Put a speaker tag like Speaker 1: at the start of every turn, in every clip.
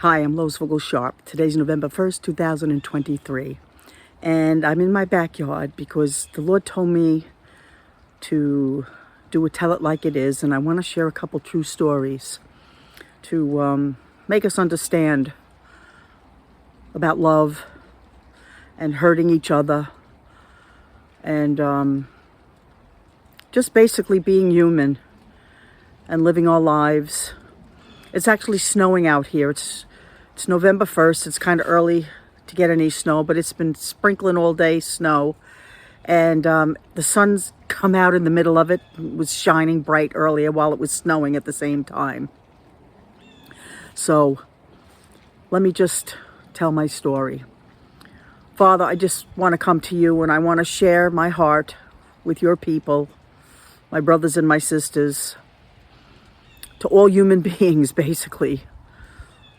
Speaker 1: Hi, I'm Lois Vogel-Sharp. Today's November 1st, 2023. And I'm in my backyard because the Lord told me to do a tell it like it is. And I want to share a couple true stories to make us understand about love and hurting each other. And just basically being human and living our lives. It's actually snowing out here. It's November 1st. It's kind of early to get any snow, but it's been sprinkling all day snow. And the sun's come out in the middle of it. It was shining bright earlier while it was snowing at the same time. So let me just tell my story. Father, I just want to come to you and I want to share my heart with your people, my brothers and my sisters, to all human beings, basically,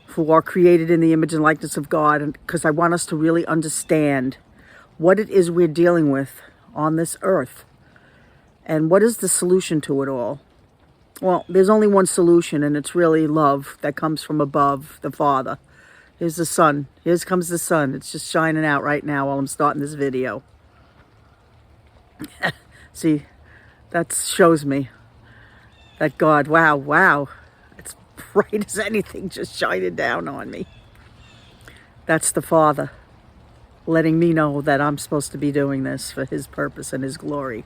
Speaker 1: who are created in the image and likeness of God, and because I want us to really understand what it is we're dealing with on this earth, and what is the solution to it all. Well, there's only one solution, and it's really love that comes from above, the Father. Here's the sun. Here comes the sun. It's just shining out right now while I'm starting this video. See, that shows me that God, wow, it's bright as anything just shining down on me. That's the Father letting me know that I'm supposed to be doing this for His purpose and His glory.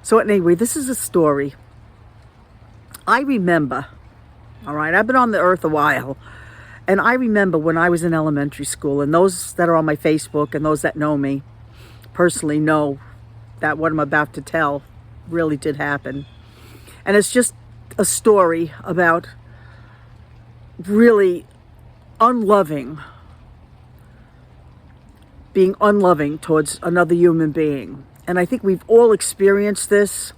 Speaker 1: So anyway, this is a story. I remember, all right, I've been on the earth a while, and I remember when I was in elementary school, and those that are on my Facebook and those that know me personally know that what I'm about to tell really did happen. And it's just a story about really being unloving towards another human being. And I think we've all experienced this.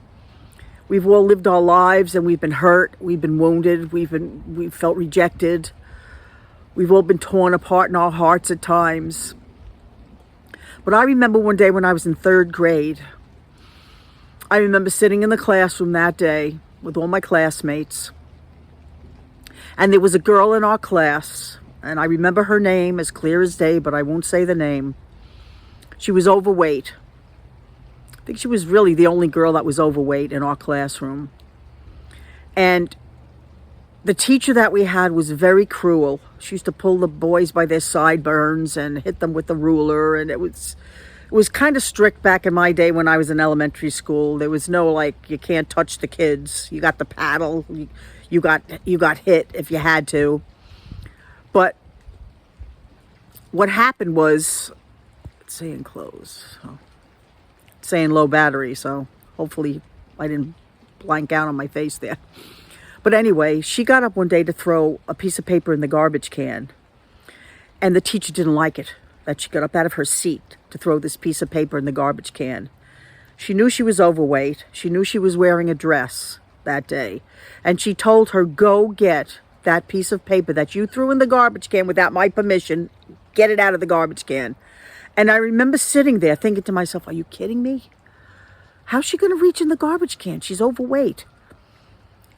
Speaker 1: We've all lived our lives and we've been hurt, we've been wounded, we've felt rejected. We've all been torn apart in our hearts at times. But I remember one day when I was in 3rd grade, I remember sitting in the classroom that day with all my classmates. And there was a girl in our class, and I remember her name as clear as day, but I won't say the name. She was overweight. I think she was really the only girl that was overweight in our classroom. And the teacher that we had was very cruel. She used to pull the boys by their sideburns and hit them with the ruler, and it was kind of strict back in my day when I was in elementary school. There was no, like, you can't touch the kids. You got the paddle. You got hit if you had to. But what happened was, it's saying close. It's saying low battery, so hopefully I didn't blank out on my face there. But anyway, she got up one day to throw a piece of paper in the garbage can. And the teacher didn't like it, that she got up out of her seat to throw this piece of paper in the garbage can. She knew she was overweight. She knew she was wearing a dress that day. And she told her, go get that piece of paper that you threw in the garbage can without my permission. Get it out of the garbage can. And I remember sitting there thinking to myself, are you kidding me? How's she going to reach in the garbage can? She's overweight.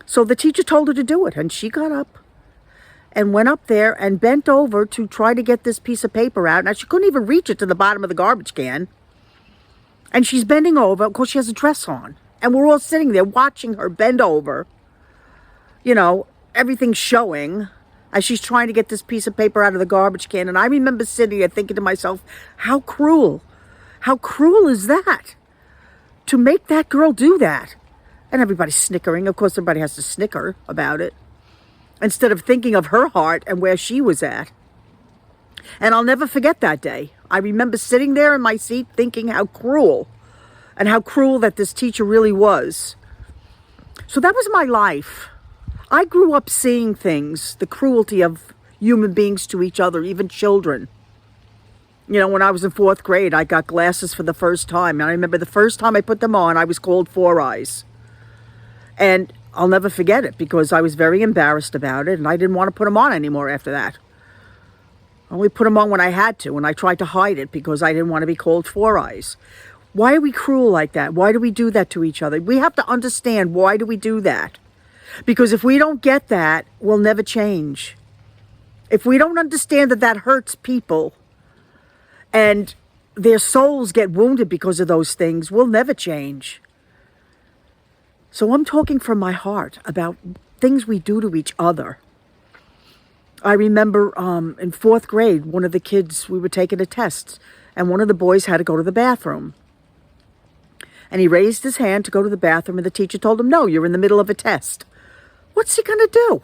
Speaker 1: So the teacher told her to do it. And she got up and went up there and bent over to try to get this piece of paper out. Now, she couldn't even reach it to the bottom of the garbage can. And she's bending over. Of course, she has a dress on. And we're all sitting there watching her bend over. You know, everything's showing as she's trying to get this piece of paper out of the garbage can. And I remember sitting there thinking to myself, how cruel. How cruel is that? To make that girl do that. And everybody's snickering. Of course, everybody has to snicker about it, instead of thinking of her heart and where she was at. And I'll never forget that day. I remember sitting there in my seat thinking how cruel, and how cruel that this teacher really was. So that was my life. I grew up seeing things, the cruelty of human beings to each other, even children. You know, when I was in 4th grade, I got glasses for the first time. And I remember the first time I put them on, I was called Four Eyes. And I'll never forget it because I was very embarrassed about it and I didn't want to put them on anymore after that. I only put them on when I had to, and I tried to hide it because I didn't want to be called Four Eyes. Why are we cruel like that? Why do we do that to each other? We have to understand, why do we do that? Because if we don't get that, we'll never change. If we don't understand that that hurts people and their souls get wounded because of those things, we'll never change. So I'm talking from my heart about things we do to each other. I remember in 4th grade, one of the kids, we were taking a test, and one of the boys had to go to the bathroom. And he raised his hand to go to the bathroom, and the teacher told him, no, you're in the middle of a test. What's he going to do?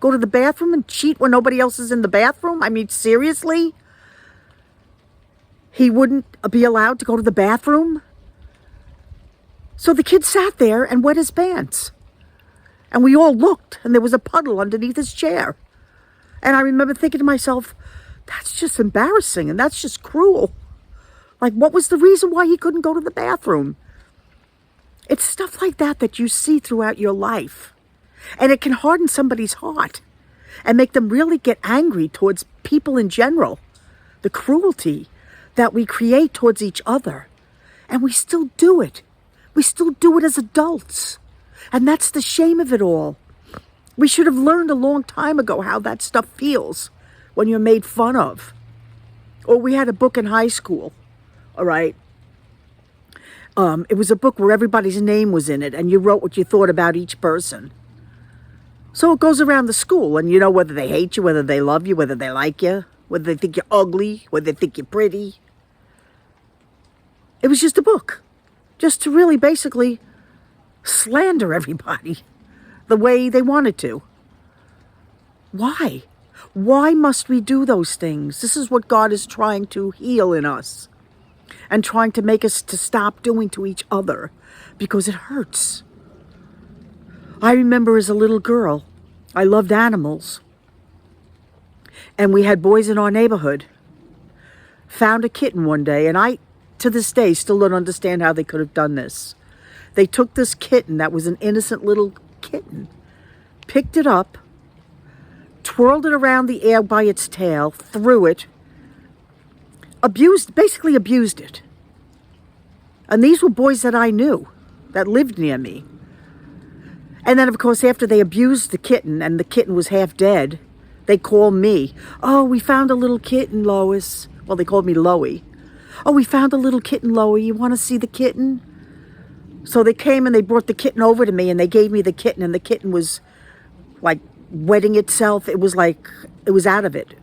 Speaker 1: Go to the bathroom and cheat when nobody else is in the bathroom? I mean, seriously? He wouldn't be allowed to go to the bathroom? So the kid sat there and wet his pants. And we all looked, and there was a puddle underneath his chair. And I remember thinking to myself, that's just embarrassing, and that's just cruel. Like, what was the reason why he couldn't go to the bathroom? It's stuff like that that you see throughout your life. And it can harden somebody's heart and make them really get angry towards people in general. The cruelty that we create towards each other. And we still do it. We still do it as adults. And that's the shame of it all. We should have learned a long time ago how that stuff feels when you're made fun of. Or we had a book in high school, all right? It was a book where everybody's name was in it, and you wrote what you thought about each person. So it goes around the school, and you know whether they hate you, whether they love you, whether they like you, whether they think you're ugly, whether they think you're pretty. It was just a book, just to really basically slander everybody the way they wanted to. Why? Why must we do those things? This is what God is trying to heal in us and trying to make us to stop doing to each other because it hurts. I remember as a little girl, I loved animals. And we had boys in our neighborhood. Found a kitten one day, and I, to this day, still don't understand how they could have done this. They took this kitten that was an innocent little kitten, picked it up, twirled it around the air by its tail, threw it, basically abused it. And these were boys that I knew, that lived near me. And then, of course, after they abused the kitten, and the kitten was half dead, they called me. Oh, we found a little kitten, Lois. Well, they called me Lois. Oh, we found a little kitten, Lois. You want to see the kitten? So they came and they brought the kitten over to me, and they gave me the kitten, and the kitten was like wetting itself. It was like it was out of it.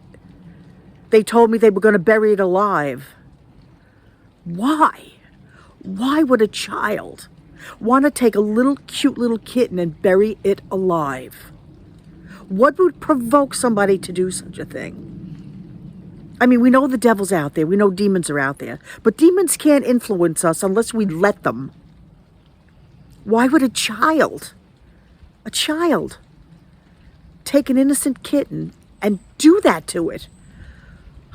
Speaker 1: They told me they were going to bury it alive. Why? Why would a child want to take a little cute little kitten and bury it alive? What would provoke somebody to do such a thing? I mean, we know the devil's out there. We know demons are out there. But demons can't influence us unless we let them. Why would a child take an innocent kitten and do that to it?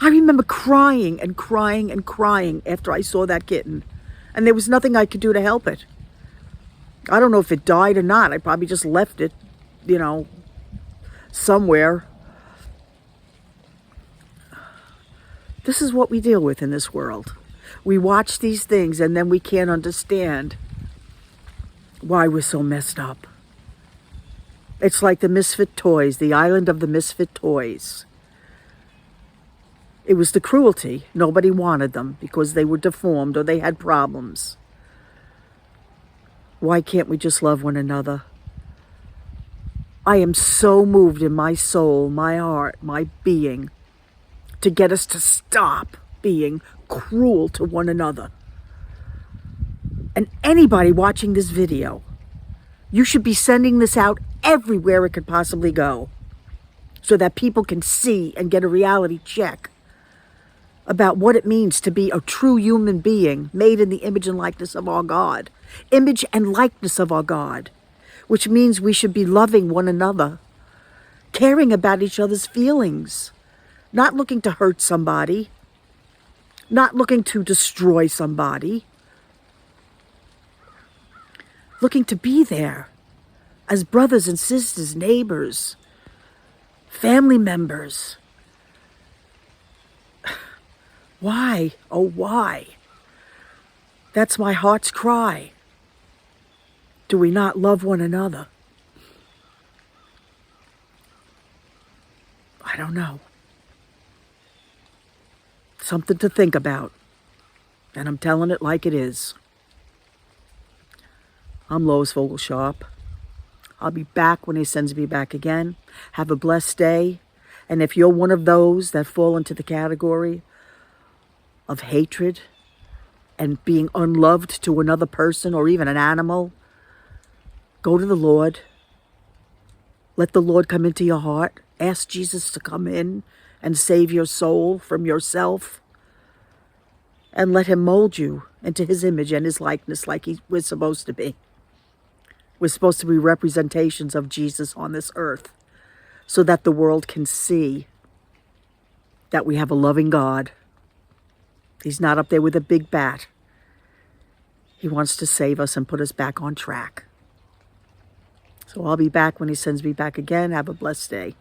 Speaker 1: I remember crying and crying and crying after I saw that kitten. And there was nothing I could do to help it. I don't know if it died or not. I probably just left it, somewhere. This is what we deal with in this world. We watch these things and then we can't understand why we're so messed up. It's like the misfit toys, the island of the misfit toys. It was the cruelty. Nobody wanted them because they were deformed or they had problems. Why can't we just love one another? I am so moved in my soul, my heart, my being, to get us to stop being cruel to one another. And anybody watching this video, you should be sending this out everywhere it could possibly go so that people can see and get a reality check about what it means to be a true human being made in the image and likeness of our God. Image and likeness of our God, which means we should be loving one another, caring about each other's feelings, not looking to hurt somebody, not looking to destroy somebody, looking to be there as brothers and sisters, neighbors, family members. Why? Oh, why? That's my heart's cry. Do we not love one another? I don't know. don't know. Something to think about. And I'm telling it like it is. I'm Lois Vogel-Sharp. I'll be back when he sends me back again. Have a blessed day. And if you're one of those that fall into the category of hatred and being unloved to another person or even an animal, go to the Lord. Let the Lord come into your heart. Ask Jesus to come in and save your soul from yourself. And let him mold you into his image and his likeness like we're supposed to be. We're supposed to be representations of Jesus on this earth so that the world can see that we have a loving God. He's not up there with a big bat. He wants to save us and put us back on track. So I'll be back when he sends me back again. Have a blessed day.